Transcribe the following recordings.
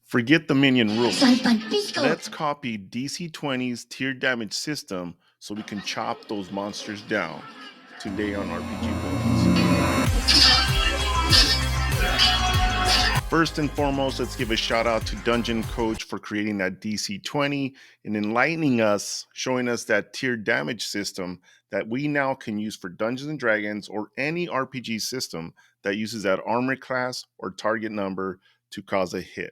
Forget the minion rule. Let's copy DC20's tiered damage system so we can chop those monsters down. Today on RPG Bullets. First and foremost, let's give a shout out to Dungeon Coach for creating that DC20 and enlightening us, showing us that tiered damage system that we now can use for Dungeons and Dragons or any RPG system that uses that armor class or target number to cause a hit.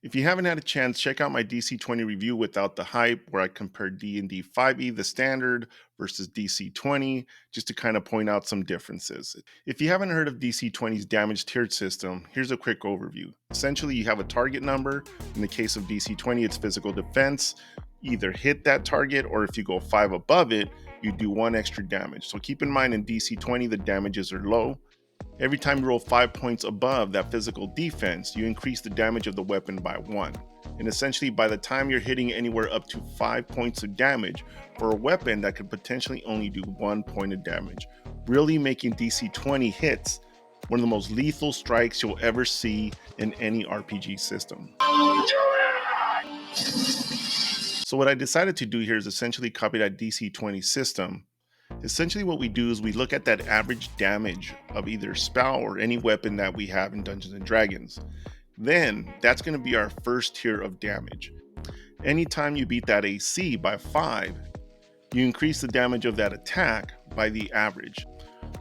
If you haven't had a chance, check out my DC20 review without the hype, where I compared D&D 5e, the standard, versus DC20, just to kind of point out some differences. If you haven't heard of DC20's damage tiered system, here's a quick overview. Essentially, you have a target number. In the case of DC20, it's physical defense. You either hit that target, or if you go 5 above it, you do 1 extra damage. So keep in mind, in DC20, the damages are low. Every time you roll 5 points above that physical defense, you increase the damage of the weapon by 1. And essentially, by the time you're hitting anywhere up to 5 points of damage for a weapon that could potentially only do 1 point of damage, really making DC20 hits one of the most lethal strikes you'll ever see in any RPG system. So what I decided to do here is essentially copy that DC20 system. Essentially what we do is we look at that average damage of either spell or any weapon that we have in Dungeons and Dragons. Then that's going to be our first tier of damage. Anytime you beat that AC by 5, you increase the damage of that attack by the average.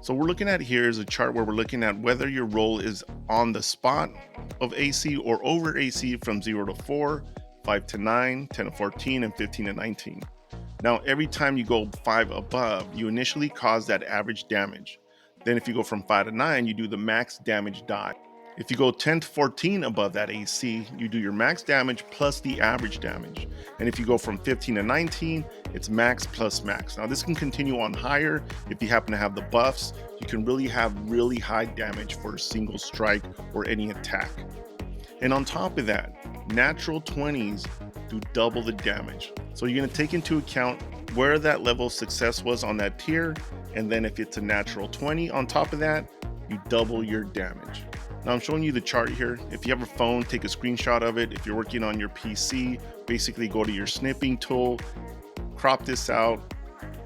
So we're looking at here is a chart where we're looking at whether your roll is on the spot of AC or over AC from 0 to 4, 5 to 9, 10 to 14, and 15 to 19. Now, every time you go 5 above, you initially cause that average damage. Then if you go from 5 to 9, you do the max damage die. If you go 10 to 14 above that AC, you do your max damage plus the average damage. And if you go from 15 to 19, it's max plus max. Now this can continue on higher. If you happen to have the buffs, you can really have really high damage for a single strike or any attack. And on top of that, natural 20s do double the damage. So you're going to take into account where that level of success was on that tier, and then if it's a natural 20 on top of that, you double your damage. Now I'm showing you the chart here. If you have a phone, take a screenshot of it. If you're working on your PC, basically go to your snipping tool, crop this out,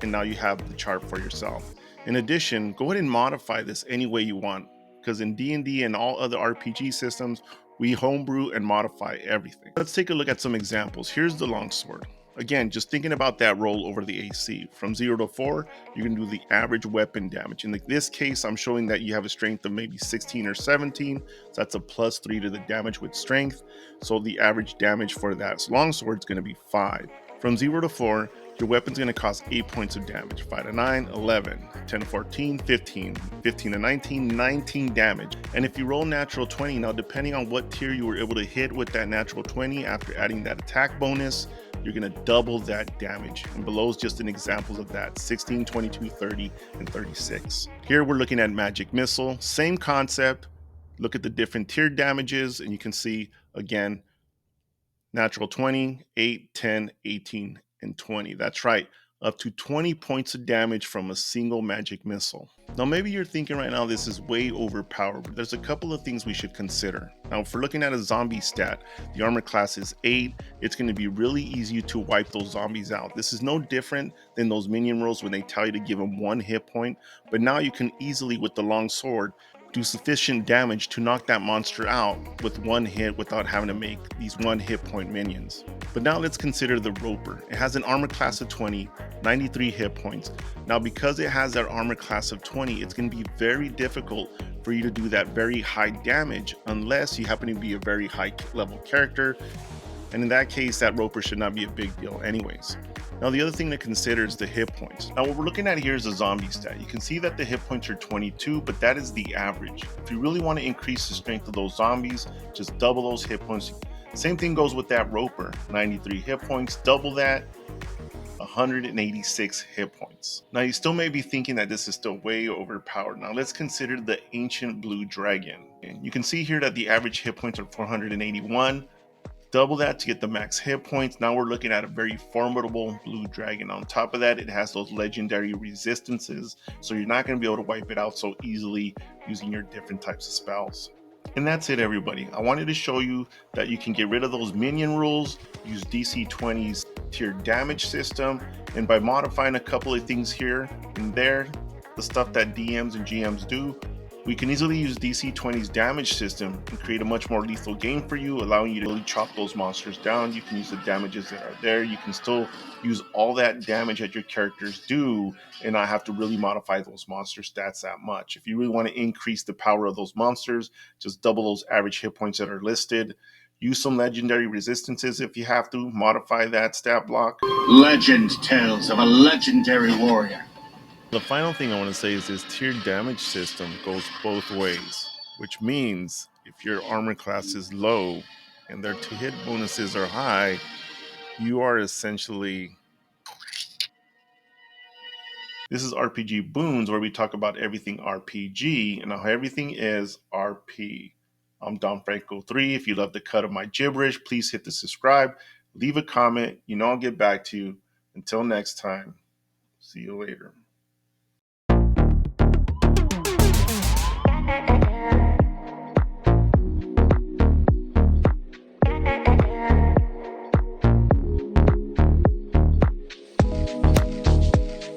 and now you have the chart for yourself. In addition, go ahead and modify this any way you want, because in D&D and all other RPG systems, we homebrew and modify everything. Let's take a look at some examples. Here's the longsword. Again, just thinking about that roll over the AC. From 0 to 4, you can do the average weapon damage. In this case, I'm showing that you have a strength of maybe 16 or 17. So that's a +3 to the damage with strength. So the average damage for that longsword is going to be 5. From 0 to 4, your weapon's going to cause 8 points of damage. 5 to 9, 11. 10 to 14, 15. 15 to 19, 19 damage. And if you roll natural 20, now depending on what tier you were able to hit with that natural 20 after adding that attack bonus, you're going to double that damage. And below is just an examples of that: 16, 22, 30, and 36. Here we're looking at magic missile. Same concept. Look at the different tiered damages, and you can see, again, natural 20, 8, 10, 18, and 20. That's right, up to 20 points of damage from a single magic missile. Now maybe you're thinking right now this is way overpowered, but there's a couple of things we should consider. Now if we're looking at a zombie stat, the armor class is 8. It's going to be really easy to wipe those zombies out. This is no different than those minion rolls when they tell you to give them 1 hit point, but now you can easily, with the long sword, do sufficient damage to knock that monster out with 1 hit without having to make these 1 hit point minions. But now let's consider the Roper. It has an armor class of 20, 93 hit points. Now because it has that armor class of 20, it's going to be very difficult for you to do that very high damage unless you happen to be a very high level character. And in that case, that Roper should not be a big deal anyways. Now the other thing to consider is the hit points. Now what we're looking at here is a zombie stat. You can see that the hit points are 22, but that is the average. If you really want to increase the strength of those zombies, just double those hit points. Same thing goes with that Roper, 93 hit points, double that, 186 hit points. Now you still may be thinking that this is still way overpowered. Now let's consider the Ancient Blue Dragon. And you can see here that the average hit points are 481. Double that to get the max hit points. Now we're looking at a very formidable blue dragon. On top of that, it has those legendary resistances, so you're not going to be able to wipe it out so easily using your different types of spells. And that's it, everybody. I wanted to show you that you can get rid of those minion rules, use DC20's tiered damage system, and by modifying a couple of things here and there, the stuff that DMs and GMs do, we can easily use DC20's damage system and create a much more lethal game for you, allowing you to really chop those monsters down. You can use the damages that are there. You can still use all that damage that your characters do and not have to really modify those monster stats that much. If you really want to increase the power of those monsters, just double those average hit points that are listed. Use some legendary resistances if you have to, modify that stat block. Legend tells of a legendary warrior. The final thing I want to say is this tiered damage system goes both ways, which means if your armor class is low and their to hit bonuses are high, you are essentially. This is RPG Boons, where we talk about everything RPG and how everything is RP. I'm Don Franco 3. If you love the cut of my gibberish, please hit the subscribe, leave a comment. I'll get back to you. Until next time, see you later.